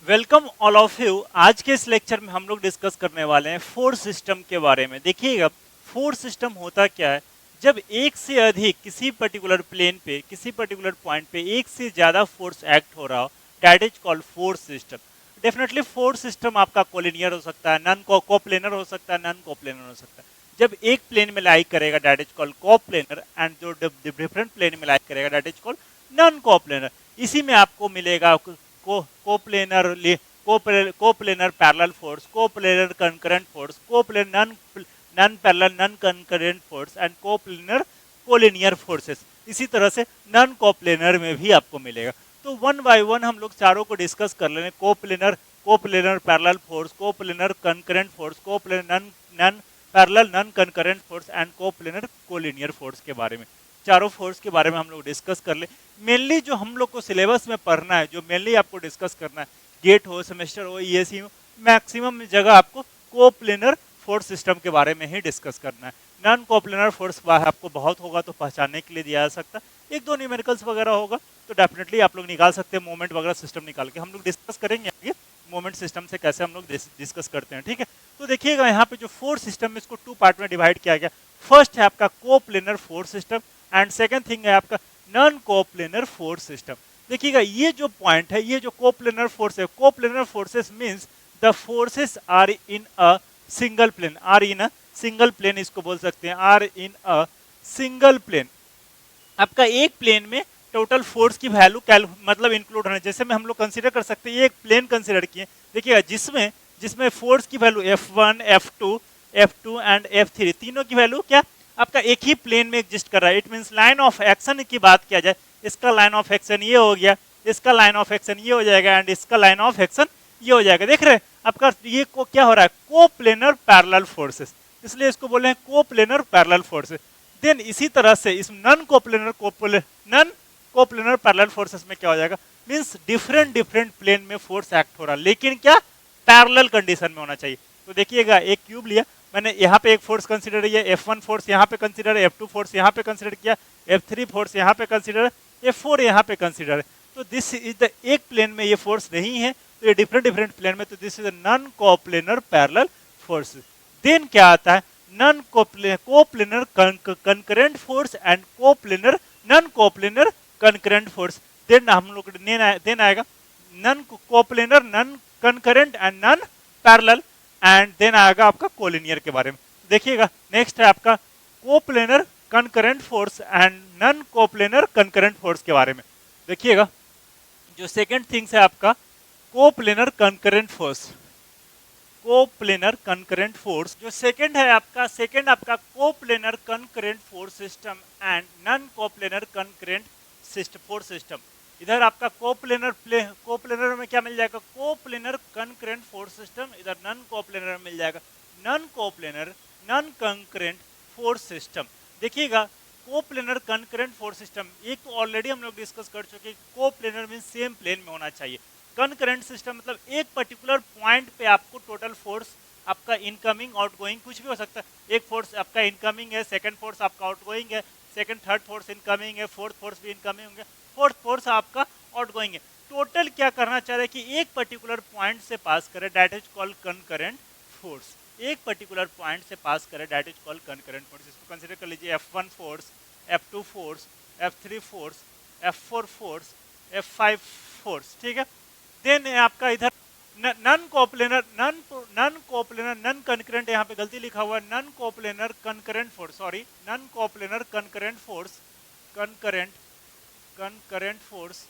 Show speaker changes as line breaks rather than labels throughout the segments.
Welcome all of you. आज के इस लेक्चर में हम लोग डिस्कस करने वाले हैं फोर्स सिस्टम के बारे में। देखिएगा, फोर्स सिस्टम होता क्या है। जब एक से अधिक किसी पर्टिकुलर प्लेन पे, किसी पर्टिकुलर पॉइंट पे एक से ज्यादा फोर्स एक्ट हो रहा हो, that is called force system. Definitely force system आपका कोलिनियर हो सकता है, नॉन कोप्लेनर हो सकता है, नॉन कोप्लेनर हो सकता है। जब एक प्लेन में लाई करेगा that is called coplanar, and जो डिफरेंट प्लेन में लाई करेगा that is called non coplanar. इसी में आपको मिलेगा coplanar coplanar parallel force, coplanar concurrent force, coplanar non parallel non concurrent force and coplanar collinear forces. इसी तरह से नॉन कोप्लेनर में भी आपको मिलेगा। तो वन बाय वन हम लोग चारों को डिस्कस कर लेंगे। Coplanar coplanar parallel force, coplanar concurrent force, coplanar non non parallel non concurrent force and coplanar collinear force के बारे में, चारों फोर्स के बारे में हम लोग डिस्कस कर ले। मेनली जो हम लोग को सिलेबस में पढ़ना है, जो मेनली आपको डिस्कस करना है, गेट हो, सेमेस्टर हो, ईएसई हो, मैक्सिमम जगह आपको कोप्लेनर फोर्स सिस्टम के बारे में ही डिस्कस करना है। नॉन कोप्लेनर फोर्स आपको बहुत होगा तो पहचानने के लिए दिया जा सकता है। एक दो न्यूमेरिकल्स वगैरह होगा तो डेफिनेटली आप लोग निकाल सकते हैं, मोमेंट वगैरह सिस्टम निकाल के। हम लोग डिस्कस करेंगे आगे मोमेंट सिस्टम से कैसे हम लोग डिस्कस करते हैं, ठीक है। तो देखिएगा यहाँ पे जो फोर्स सिस्टम है इसको टू पार्ट में डिवाइड किया गया। फर्स्ट है आपका coplanar force system and second thing है आपका नॉन कोप्लेनर फोर्स सिस्टम। देखिएगा ये जो पॉइंट है, ये जो कोप्लेनर फोर्स है, coplanar forces means the forces are in a single plane, are in a single plane इसको बोल सकते हैं, are in a single plane. आपका एक प्लेन में टोटल फोर्स की वैल्यू मतलब इंक्लूड होना। जैसे में हम लोग कंसीडर कर सकते हैं, ये एक प्लेन कंसीडर किए, देखिएगा जिसमें जिसमें फोर्स की value F1, F2 and F3 तीनों की वैल्यू क्या आपका एक ही प्लेन में एग्जिस्ट कर रहा है। It means line of action की बात किया जाए, इसका लाइन ऑफ एक्शन ये हो गया, इसका लाइन ऑफ एक्शन ये हो जाएगा एंड इसका लाइन ऑफ एक्शन ये हो जाएगा। देख रहे हैं आपका ये को क्या हो रहा है, कोप्लेनर पैरेलल फोर्सेस, इसलिए इसको बोले हैं कोप्लेनर पैरेलल फोर्सेस। देन इसी तरह से इस नॉन कोप्लेनर पैरेलल फोर्सेस में क्या हो जाएगा, मींस डिफरेंट डिफरेंट प्लेन में फोर्स एक्ट हो रहा है, लेकिन क्या पैरेलल कंडीशन में होना चाहिए। तो देखिएगा एक क्यूब लिया मैंने, यहाँ पे एक फोर्स कंसीडर किया, F1 फोर्स यहाँ पे कंसीडर है, F2 फोर्स यहाँ पे कंसीडर किया, F3 फोर्स यहाँ पे कंसीडर है, F4 यहाँ पे कंसीडर है। तो दिस इज द एक प्लेन में ये फोर्स नहीं है, तो ये डिफरेंट डिफरेंट प्लेन में, तो this is non coplanar parallel force. Then क्या आता है, non coplanar concurrent force and coplanar non coplanar concurrent force. Then हम लोग देन आएगा non coplanar non concurrent and non parallel, and then आएगा आपका कोलिनियर के बारे में। देखिएगा नेक्स्ट है आपका coplanar concurrent force and non coplanar concurrent force के बारे में। देखिएगा जो सेकंड थिंग्स है आपका coplanar concurrent force, coplanar concurrent force जो सेकंड है आपका, सेकंड आपका coplanar concurrent force system and non coplanar concurrent force system. इधर आपका कोप्लेनर में क्या मिल जाएगा, कोप्लेनर कंकरेंट फोर्स सिस्टम, इधर नॉन कोप्लेनर में मिल जाएगा non coplanar non concurrent force system. देखिएगा कोप्लेनर कंकरेंट फोर्स सिस्टम एक तो ऑलरेडी हम लोग डिस्कस कर चुके, कोप्लेनर मींस सेम प्लेन में होना चाहिए। कंकरेंट सिस्टम मतलब एक पर्टिकुलर पॉइंट पे आपको टोटल फोर्स आपका इनकमिंग आउटगोइंग कुछ भी हो सकता है। एक फोर्स आपका इनकमिंग है, सेकंड फोर्स आपका आउटगोइंग है, सेकंड थर्ड फोर्स इनकमिंग है, फोर्थ फोर्स भी इनकमिंग होंगे, फोर्थ फोर्स आपका आउटगोइंग है। टोटल क्या करना चाह रहे हैं कि एक पर्टिकुलर पॉइंट से पास करे, that is called concurrent force. एक पर्टिकुलर पॉइंट से पास करे that is called concurrent force. इसको कंसीडर कर लीजिए F1 force, F2 force, F3 force, F4 force, F5 force, ठीक है। देन आपका इधर नॉन कोप्लेनर नॉन कंकरेंट, यहाँ पे गलती लिखा हुआ है, non coplanar concurrent force, sorry non coplanar concurrent force, concurrent force.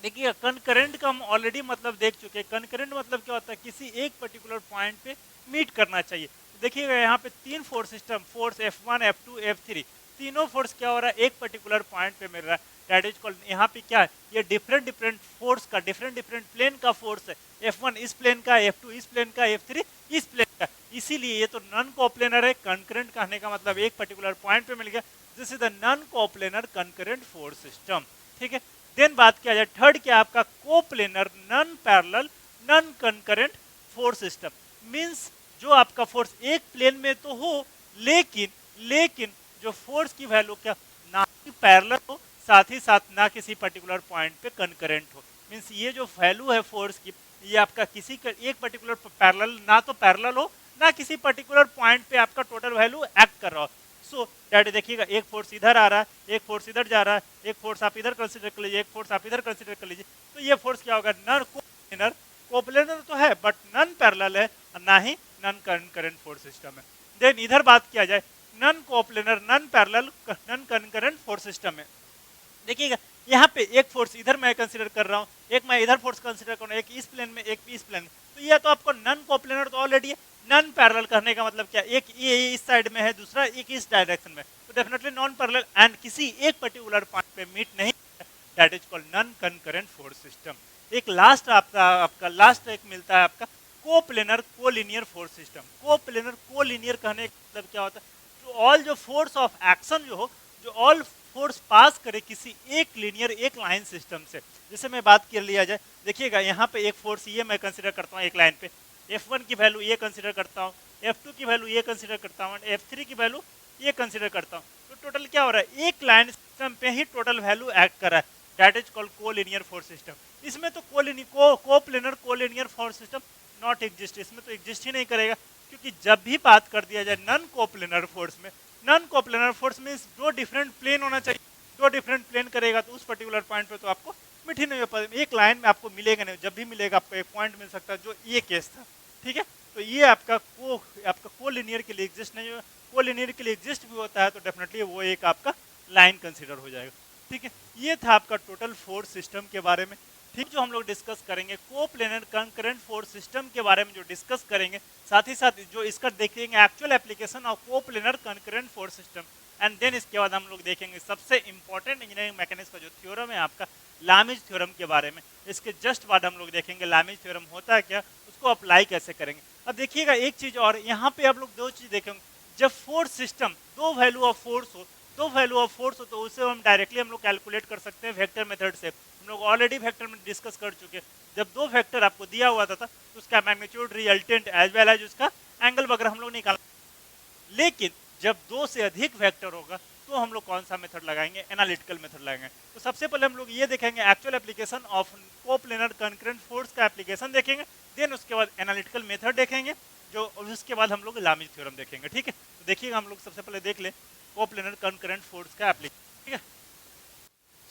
देखिए कंकरेंट का हम ऑलरेडी मतलब देख चुके हैं। कंकरेंट मतलब क्या होता है, किसी एक पर्टिकुलर पॉइंट पे मीट करना चाहिए। देखिएगा यहाँ पे तीन force system, force F1, F2, F3, तीनों फोर्स क्या हो रहा है, एक पर्टिकुलर पॉइंट पे मिल रहा है, दैट इज कॉल्ड। यहाँ पे क्या है, ये डिफरेंट डिफरेंट फोर्स का, डिफरेंट डिफरेंट प्लेन का फोर्स है। F1 इस प्लेन का, F2 इस प्लेन का, F3 इस प्लेन का, इसीलिए ये तो नॉन कोप्लेनर है। कंकरेंट कहने का मतलब एक पर्टिकुलर पॉइंट पे मिल गया, this is the non coplanar concurrent force system, ठीक है। देन बात किया जाए थर्ड क्या आपका, coplanar non parallel non concurrent force system. Means जो आपका फोर्स एक प्लेन में तो हो, लेकिन जो फोर्स की वैल्यू क्या ना ही पैरेलल हो, साथ ही साथ ना किसी पर्टिकुलर पॉइंट पे कंकरेंट हो। मींस ये जो वैल्यू है फोर्स की ये आपका किसी का एक पर्टिकुलर पैरेलल ना तो पैरेलल हो ना किसी पर्टिकुलर पॉइंट पे आपका टोटल वैल्यू एक्ट कर रहा हो। सो डैट देखिएगा एक फोर्स इधर आ रहा है, एक फोर्स इधर जा रहा है, एक फोर्स आप इधर कंसीडर कर लीजिए, एक फोर्स आप इधर कंसीडर कर लीजिए। तो ये फोर्स क्या होगा, नन कोप्लेनर, कोप्लेनर तो है बट नन पैरेलल है और ना ही नन कंकरेंट फोर्स सिस्टम है। देन इधर बात किया जाए non coplanar, non parallel, non concurrent force system है। देखिएगा यहाँ पे एक फोर्स इधर मैं कंसीडर कर रहा हूँ, एक मैं इधर फोर्स कंसीडर कर रहा हूँ, एक इस प्लेन में एक इस प्लेन में, तो ये तो आपको नन कोप्लेनर तो ऑलरेडी है। नन पैरेलल करने का मतलब क्या, एक ये इस साइड में है, दूसरा एक इस डायरेक्शन में, तो डेफिनेटली नॉन पैरेलल एंड किसी एक पर्टिकुलर पॉइंट पे मीट नहीं, that is called non concurrent force system. एक लास्ट आपका लास्ट एक मिलता है आपका coplanar collinear force system. Coplanar collinear कहने का मतलब क्या होता है, जो ऑल जो फोर्स ऑफ एक्शन जो हो, जो ऑल फोर्स पास करे किसी एक लीनियर एक लाइन सिस्टम से। जैसे मैं बात कर लिया जाए, देखिएगा यहाँ पे एक फोर्स ये मैं कंसीडर करता हूँ एक लाइन पे, F1 की वैल्यू ये कंसीडर करता हूँ, F2 की वैल्यू ये कंसीडर करता हूँ, F3 की वैल्यू ये कंसीडर करता हूँ। तो टोटल क्या हो रहा है, एक लाइन सिस्टम पे ही टोटल वैल्यू एक्ट कर रहा है, that is called collinear force system. इसमें तो coplanar collinear force system not exist, इसमें तो एग्जिस्ट ही नहीं करेगा, क्योंकि जब भी बात कर दिया जाए नन कोप्लेनर फोर्स में, नन कोप्लेनर फोर्स में दो डिफरेंट प्लेन होना चाहिए, दो डिफरेंट प्लेन करेगा तो उस पर्टिकुलर पॉइंट पे तो आपको मिट ही नहीं हो पाएगा, एक लाइन में आपको मिलेगा नहीं। जब भी मिलेगा आपको एक पॉइंट मिल सकता है, जो ये केस था, ठीक है। तो ये आपका कोलिनियर के लिए एग्जिस्ट नहीं होगा। कोलिनियर के लिए एग्जिस्ट भी होता है तो डेफिनेटली वो एक आपका लाइन कंसीडर हो जाएगा, ठीक है। ये था आपका टोटल फोर्स सिस्टम के बारे में, ठीक। जो हम लोग डिस्कस करेंगे कोप्लेनर कंकरेंट फोर्स सिस्टम के बारे में जो डिस्कस करेंगे, साथ ही साथ जो इसका देखेंगे actual application of coplanar concurrent force system, and then इसके बाद हम लोग देखेंगे सबसे इंपॉर्टेंट इंजीनियरिंग मैकेनिक्स का जो थ्योरम है आपका लामिज थ्योरम के बारे में। इसके जस्ट बाद हम लोग देखेंगे लामिज थ्योरम होता है क्या, उसको अप्लाई कैसे करेंगे। अब देखिएगा एक चीज और, यहाँ पे आप लोग दो चीज देखेंगे, जब फोर्स सिस्टम दो वैल्यू ऑफ फोर्स हो, दो वैल्यू ऑफ फोर्स हो, तो उसे हम डायरेक्टली हम लोग कैलकुलेट कर सकते हैं वेक्टर मेथड से। हम लोग ऑलरेडी वेक्टर में डिस्कस कर चुके हैं। जब दो वेक्टर आपको दिया हुआ था तो उसका magnitude, resultant as well as उसका एंगल वगैरह हम लोग निकाल, लेकिन जब दो से अधिक वेक्टर होगा तो हम लोग कौन सा मेथड लगाएंगे, एनालिटिकल मेथड लगाएंगे। तो सबसे पहले हम लोग ये देखेंगे actual application of coplanar concurrent force का एप्लीकेशन देखेंगे, देन उसके बाद एनालिटिकल मेथड देखेंगे, जो उसके बाद हम लोग लामिज थ्योरम देखेंगे, ठीक है। तो देखिएगा हम लोग सबसे पहले देख ले कोप्लेनर कंकरेंट फोर्स का एप्लीकेशन, ठीक है।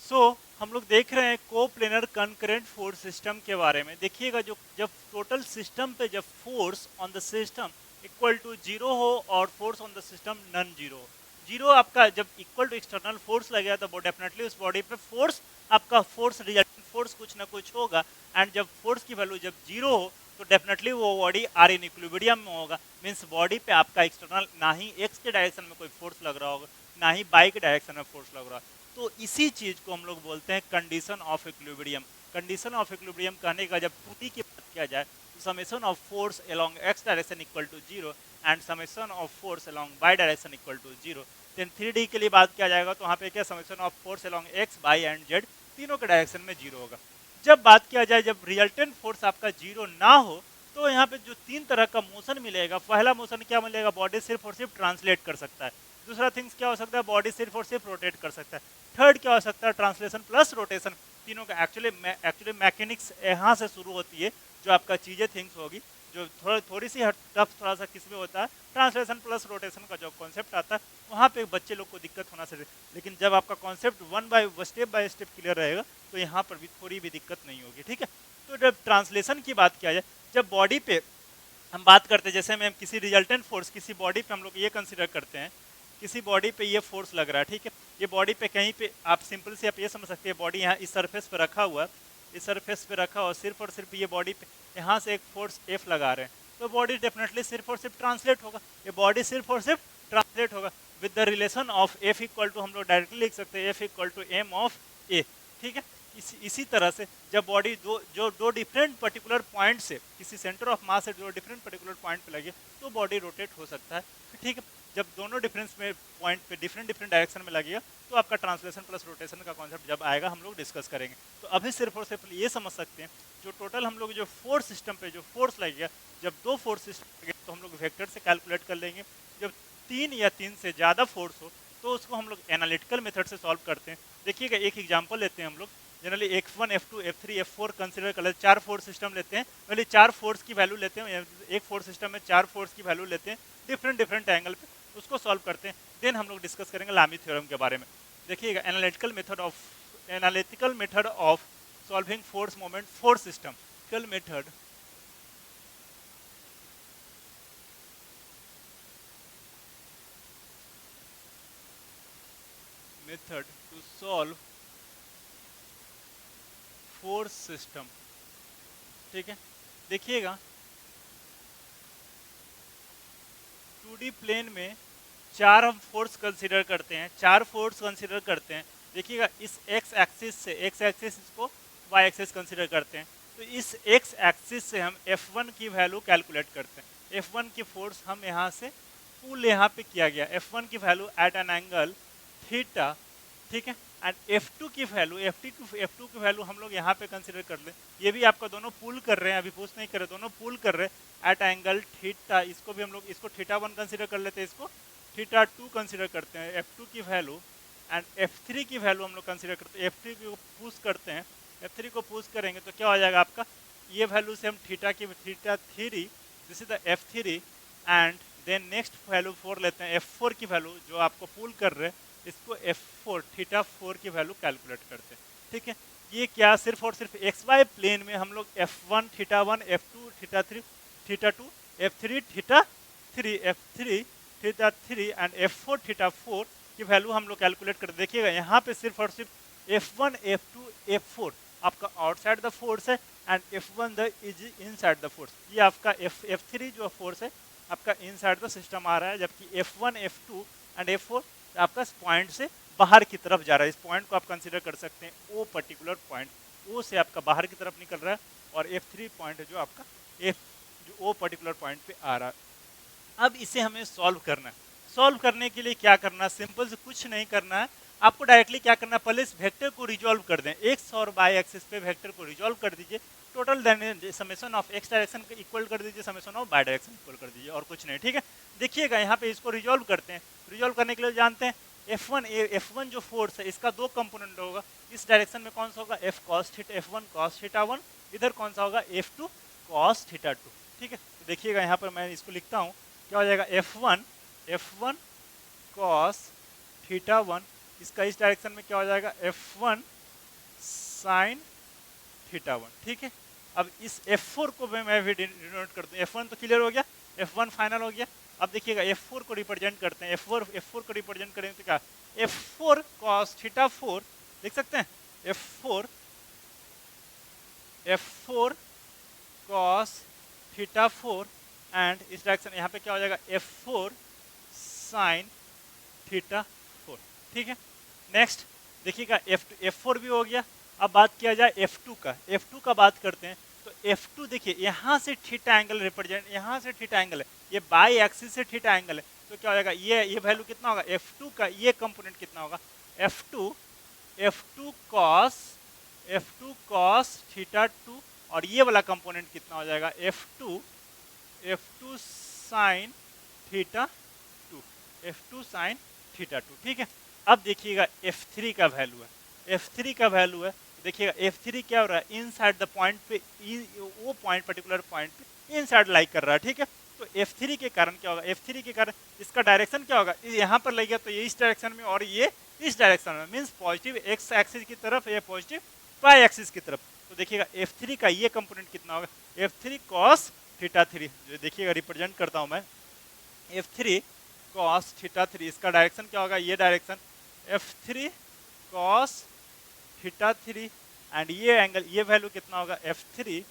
सो हम लोग देख रहे हैं कोप्लेनर कंकरेंट फोर्स सिस्टम के बारे में। देखिएगा जो जब टोटल सिस्टम पे जब force on the system equal to zero हो और force on the system non zero हो, जीरो आपका जब इक्वल टू एक्सटर्नल फोर्स लगेगा तो डेफिनेटली उस बॉडी पे फोर्स आपका फोर्स रिजल्टेंट फोर्स कुछ ना कुछ होगा, एंड जब फोर्स की वैल्यू जब जीरो हो तो डेफिनेटली वो बॉडी आर इन इक्विलिब्रियम में होगा। मीन्स बॉडी पे आपका एक्सटर्नल ना ही एक्स के डायरेक्शन में कोई फोर्स लग रहा होगा, ना ही वाई के डायरेक्शन में फोर्स लग रहा है। तो इसी चीज को हम लोग बोलते हैं condition of equilibrium. Condition of equilibrium कहने का जब 2D की बात किया जाए तो summation of force along x direction equal to zero and summation of force along y direction equal to zero. Then 3D के लिए बात किया जाएगा तो वहाँ पे क्या summation of force along x, y and z तीनों के डायरेक्शन में जीरो होगा। जब बात किया जाए जब रिजल्टेंट फोर्स आपका जीरो ना हो तो यहाँ पे जो तीन तरह का मोशन मिलेगा, पहला मोशन क्या मिलेगा, बॉडी सिर्फ और सिर्फ ट्रांसलेट कर सकता है। दूसरा थिंग्स क्या हो सकता है, बॉडी सिर्फ और सिर्फ रोटेट कर सकता है। थर्ड क्या हो सकता है, ट्रांसलेशन प्लस रोटेशन। तीनों का एक्चुअली मैकेनिक्स यहाँ से शुरू होती है, जो आपका चीजें थिंग्स होगी, जो थोड़ी सी टफ थोड़ा सा किसमें होता है, ट्रांसलेशन प्लस रोटेशन का जो कॉन्सेप्ट आता है वहाँ पे बच्चे लोग को दिक्कत होना चाहिए। लेकिन जब आपका concept step by step clear रहेगा तो यहाँ पर भी थोड़ी भी दिक्कत नहीं होगी, ठीक है। तो जब ट्रांसलेशन की बात किया जाए, जब बॉडी पे हम बात करते हैं, जैसे मैं किसी रिजल्टेंट फोर्स किसी बॉडी पे हम लोग ये कंसिडर करते हैं, किसी बॉडी पे ये फोर्स लग रहा है, ठीक है। ये बॉडी पे कहीं पे आप सिंपल से आप ये समझ सकते हैं, बॉडी यहाँ इस सरफेस पे रखा हुआ, इस सरफेस पे रखा और सिर्फ ये बॉडी पे यहाँ से एक फोर्स एफ लगा रहे हैं, तो बॉडी डेफिनेटली सिर्फ और सिर्फ ट्रांसलेट होगा। ये बॉडी सिर्फ और सिर्फ ट्रांसलेट होगा with the relation of F equal to, हम लोग डायरेक्टली लिख सकते हैं F equal to M of A, ठीक है। इसी तरह से जब बॉडी दो डिफरेंट पर्टिकुलर पॉइंट से, किसी सेंटर ऑफ मास से दो डिफरेंट पर्टिकुलर पॉइंट पे लगे तो बॉडी रोटेट हो सकता है, ठीक है। जब दोनों डिफरेंस में पॉइंट पे डिफरेंट डायरेक्शन में लगेगा तो आपका ट्रांसलेशन प्लस रोटेशन का कॉन्सेप्ट जब आएगा हम लोग डिस्कस करेंगे। तो अभी सिर्फ और सिर्फ ये समझ सकते हैं, जो टोटल हम लोग जो फोर्स सिस्टम पे जो फोर्स लगेगा, जब दो फोर्स सिस्टम लगेगा तो हम लोग वेक्टर से कैलकुलेट कर लेंगे। जब 3 या 3 से ज़्यादा फोर्स हो तो उसको हम लोग एनालिटिकल मेथड से सॉल्व करते हैं। देखिएगा एक एग्जाम्पल लेते हैं हम लोग, generally F1 F2 F3 F4 consider कर लेते हैं, 4 फोर्स सिस्टम लेते हैं, पहले 4 फोर्स की वैल्यू लेते हैं, एक फोर्स सिस्टम में 4 फोर्स की वैल्यू लेते हैं डिफरेंट डिफरेंट एंगल पे, उसको सॉल्व करते हैं, देन हम लोग डिस्कस करेंगे लामी थ्योरम के बारे में। देखिएगा analytical method of solving force moment force system, method to solve force system. ठीक है, देखिएगा 2D प्लेन में 4 हम फोर्स कंसीडर करते हैं, 4 फोर्स कंसीडर करते हैं। देखिएगा इस x एक्सिस से, x एक्सिस को y एक्सिस कंसीडर करते हैं, तो इस x एक्सिस से हम F1 की वैल्यू कैलकुलेट करते हैं। F1 की फोर्स हम यहाँ से पुल यहाँ पे किया गया, F1 की value at an angle theta, ठीक है, एंड F2 की वैल्यू, F2 की वैल्यू हम लोग यहाँ पे कंसीडर कर लें। ये भी आपका दोनों पुल कर रहे हैं, अभी पुश नहीं कर रहे, दोनों पुल कर रहे हैं एट एंगल थीटा। इसको भी हम लोग, इसको थीटा 1 कंसीडर कर लेते हैं, इसको थीटा 2 कंसीडर करते हैं। F2 की वैल्यू एंड F3 की वैल्यू हम लोग कंसीडर करते हैं, F3 को पुश करते हैं, F3 को पुश करेंगे तो क्या हो जाएगा आपका, ये वैल्यू से हम थीटा3, this is the F3, and then next value 4 लेते हैं, F4 की वैल्यू जो आपको पुल कर रहे हैं, इसको F4 थीटा 4 की वैल्यू कैलकुलेट करते हैं। ठीक है, ये क्या सिर्फ और सिर्फ XY प्लेन में हम लोग F1 theta 1, F2 theta 3, theta 2, F3 theta 3, F3 theta 3 and F4 theta 4 की वैल्यू हम लोग कैलकुलेट कर। देखिएगा यहाँ पे सिर्फ और सिर्फ F1 F2 F4 आपका आउटसाइड द फोर्स है and F1 the is inside the force. ये आपका F3 जो फोर्स है आपका इनसाइड द सिस्टम आ रहा है, जबकि F1 F2 एंड F4 आपका इस पॉइंट से बाहर की तरफ जा रहा है। इस पॉइंट को आप कंसीडर कर सकते हैं, ओ पर्टिकुलर पॉइंट, ओ से आपका बाहर की तरफ निकल रहा है, और F3 पॉइंट है जो आपका F जो ओ पर्टिकुलर पॉइंट पे आ रहा है। अब इसे हमें सॉल्व करना है। सॉल्व करने के लिए क्या करना है, सिंपल से कुछ नहीं करना है, आपको डायरेक्टली क्या करना है, पहले इस वेक्टर को रिजॉल्व कर दें, एक्स और वाई एक्सिस पे वेक्टर को रिजॉल्व कर दीजिए, total summation of x direction को इक्वल कर दीजिए, summation of y direction equal कर दीजिए, और कुछ नहीं। ठीक है, देखिएगा यहाँ पे इसको रिजॉल्व करते हैं। रिजॉल्व करने के लिए जानते हैं F1 जो फोर्स है इसका 2 कंपोनेंट होगा, इस डायरेक्शन में कौन सा होगा, F cos theta F1 cos theta 1, इधर कौन सा होगा, F2 cos थीटा 2। ठीक है, तो देखिएगा यहाँ पर मैं इसको लिखता हूँ, क्या हो जाएगा, F1 cos थीटा 1, इसका इस डायरेक्शन में क्या हो जाएगा, F1 sin थीटा 1। ठीक है, अब इस F4 को मैं भी डिनोट कर दूं, F1 तो क्लियर हो गया, F1 फाइनल हो गया। अब देखिएगा F4 को रिप्रेजेंट करते हैं, F4 को रिप्रेजेंट करेंगे तो क्या, F4 cos थीटा 4 देख सकते हैं, F4 cos थीटा 4 एंड इस डायरेक्शन यहाँ पे क्या हो जाएगा, F4 sin थीटा 4। ठीक है, नेक्स्ट देखिएगा F4 भी हो गया। अब बात किया जाए F2 का बात करते हैं, तो F2 देखिए यहाँ से थीटा एंगल रिप्रेजेंट, यहाँ से थीटा एंगल है, ये बाई एक्सिस से थीटा एंगल है, तो क्या हो जाएगा, ये वैल्यू कितना होगा, F2 का ये कंपोनेंट कितना होगा, F2 cos थीटा 2, और ये वाला कंपोनेंट कितना हो जाएगा, F2 sin थीटा 2। ठीक है, अब देखिएगा F3 का वैल्यू है, देखिएगा F3 क्या हो रहा है, इनसाइड द पॉइंट पे, वो पॉइंट पर्टिकुलर पॉइंट पे इनसाइड लाइक कर रहा है। ठीक है, तो F3 के कारण क्या होगा, F3 के कारण इसका डायरेक्शन क्या होगा, यहाँ पर लगेगा तो ये इस डायरेक्शन में और ये इस डायरेक्शन में, मीन्स पॉजिटिव एक्स एक्सिस की तरफ, ये पॉजिटिव वाई एक्सिस की तरफ। तो देखिएगा F3 का ये कंपोनेंट कितना होगा, F3 cos थीटा 3, जो देखिएगा रिप्रेजेंट करता हूँ मैं, F3 cos थीटा 3, इसका डायरेक्शन क्या होगा, ये direction F3 cos theta 3 and ये एंगल, ये वैल्यू कितना होगा, F3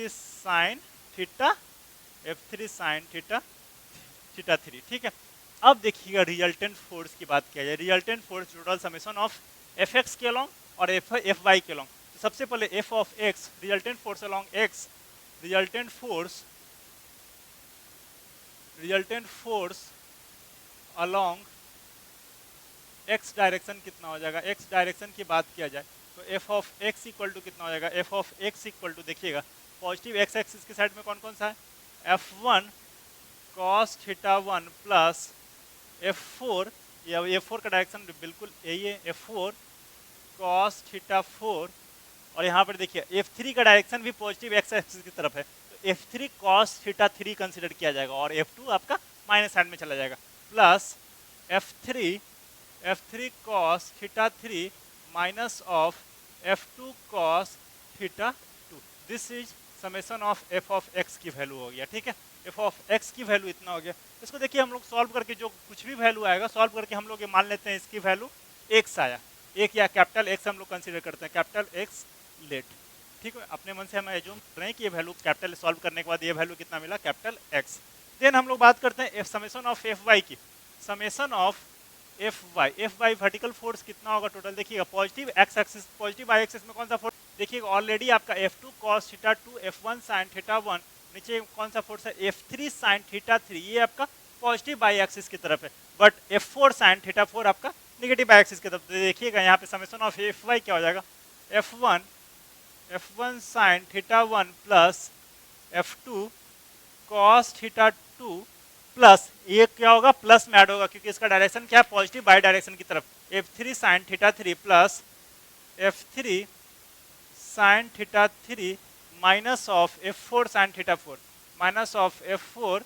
sin थीटा थीटा 3। ठीक है, अब देखिएगा रिजल्टेंट फोर्स की बात किया जाए, resultant force total summation of Fx के अलोंग और Fy के अलोंग। तो सबसे पहले f of x, resultant force along x, resultant force along x direction कितना हो जाएगा, x डायरेक्शन की बात किया जाए तो f of x equal to कितना हो जाएगा, f of x equal to, देखिएगा पॉजिटिव x एक्सिस के साइड में कौन कौन सा है, F1 cos theta 1 plus F4, या F4 का डायरेक्शन बिल्कुल यही है, F4 कॉस थीटा 4, और यहाँ पर देखिए F3 का डायरेक्शन भी पॉजिटिव एक्स एक्सिस की तरफ है, तो F3 कॉस थीटा 3 कंसिडर किया जाएगा और F2 आपका माइनस साइड में चला जाएगा, plus F3 cos theta 3 minus of F2 cos theta 2। This is summation of f of x की वैल्यू हो गया, ठीक है। f ऑफ x की वैल्यू इतना हो गया। इसको देखिए हम लोग सॉल्व करके जो कुछ भी वैल्यू आएगा सॉल्व करके हम लोग ये मान लेते हैं इसकी वैल्यू x आया, एक या कैपिटल x हम लोग कंसीडर करते हैं, कैपिटल x लेट, ठीक है। अपने मन से हम एज्यूम कर रहे हैं कि ये वैल्यू कैपिटल सॉल्व करने के बाद ये वैल्यू कितना मिला, कैपिटल x। देन हम लोग बात करते हैं समेशन ऑफ fy की, summation of fy vertical force कितना होगा टोटल, देखिएगा positive x axis, positive y axis में कौन सा फोर्स, देखिएगा ऑलरेडी आपका F2 cos theta 2 F1 sin theta 1, नीचे कौन सा फोर्स है F3 sin थीटा 3, ये आपका पॉजिटिव y एक्सिस की तरफ है, बट F4 sin थीटा 4 आपका नेगेटिव y एक्सिस की तरफ। देखिएगा यहाँ पे समेशन ऑफ fy क्या हो जाएगा, F1 sin theta 1 plus F2 cos theta 2 plus ये क्या होगा, प्लस में ऐड होगा क्योंकि इसका डायरेक्शन क्या है, पॉजिटिव बाई डायरेक्शन की तरफ, F3 sin theta 3 plus F3 sin theta 3 minus of F4 sin theta 4 minus of F4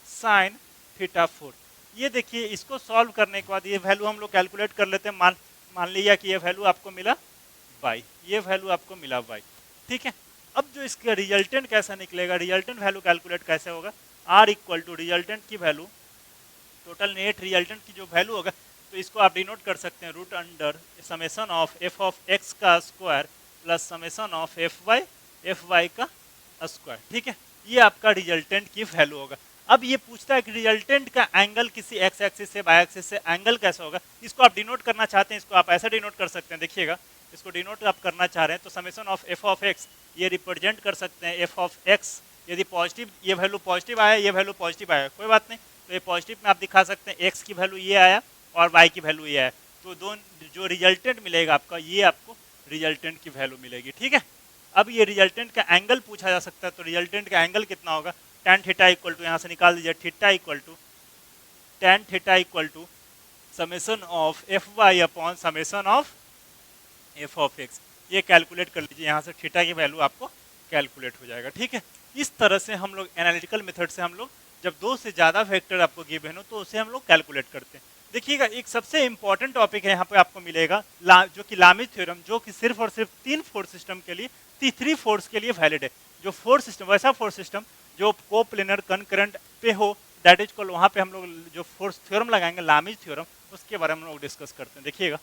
sin theta 4। ये देखिए इसको सॉल्व करने के बाद ये वैल्यू हम लोग कैलकुलेट कर लेते हैं, मान लिया कि ये वैल्यू आपको मिला y, ये वैल्यू आपको मिला y, ठीक है। अब जो इसका रिजल्टेंट कैसा निकलेगा, रिजल्टेंट वैल्यू कैलकुलेट कैसे होगा, r इक्वल टू रिजल्टेंट की वैल्यू, टोटल नेट रिजल्टेंट की जो वैल्यू होगा, तो इसको आप डिनोट कर सकते हैं root under summation of f of x का square plus summation of fy का स्क्वायर, ठीक है। ये आपका रिजल्टेंट की वैल्यू होगा। अब ये पूछता है कि रिजल्टेंट का एंगल किसी x एक्सिस से y एक्सिस से एंगल कैसा होगा, इसको आप डिनोट करना चाहते हैं, इसको आप ऐसे डिनोट कर सकते हैं, देखिएगा इसको डिनोट आप करना चाह रहे हैं तो summation of f of x ये रिप्रेजेंट कर सकते हैं f ऑफ x, यदि पॉजिटिव ये वैल्यू पॉजिटिव आया, ये वैल्यू पॉजिटिव आया, कोई बात नहीं, तो ये पॉजिटिव में आप दिखा सकते हैं x की वैल्यू ये आया और y की वैल्यू ये आया, तो दोनों जो रिजल्टेंट मिलेगा आपका ये आपको रिजल्टेंट की वैल्यू मिलेगी, ठीक है। अब ये रिजल्टेंट का एंगल पूछा जा सकता है, तो रिजल्टेंट का एंगल कितना होगा, tan थीटा इक्वल टू, यहाँ से निकाल दीजिए, theta equal to tan theta equal to summation of fy upon summation of f of x, ये कैलकुलेट कर लीजिए, यहाँ से थीटा की वैल्यू आपको कैलकुलेट हो जाएगा, ठीक है। इस तरह से हम लोग एनालिटिकल मेथड से हम लोग जब दो से ज़्यादा वेक्टर आपको गिवन हो तो उसे हम लोग कैलकुलेट करते हैं। देखिएगा एक सबसे इंपॉर्टेंट टॉपिक है यहाँ पे आपको मिलेगा जो कि लामिज थ्योरम, जो कि सिर्फ और सिर्फ 3 फोर्स सिस्टम के लिए, 3 फोर्स के लिए वैलिड है। जो फोर्स सिस्टम, वैसा फोर्स सिस्टम जो कोप्लेनर कनकरेंट पे हो, दैट इज कॉल्ड, वहाँ पे हम लोग जो फोर्स थ्योरम लगाएंगे लामिज थ्योरम, उसके बारे में हम लोग डिस्कस करते हैं। देखिएगा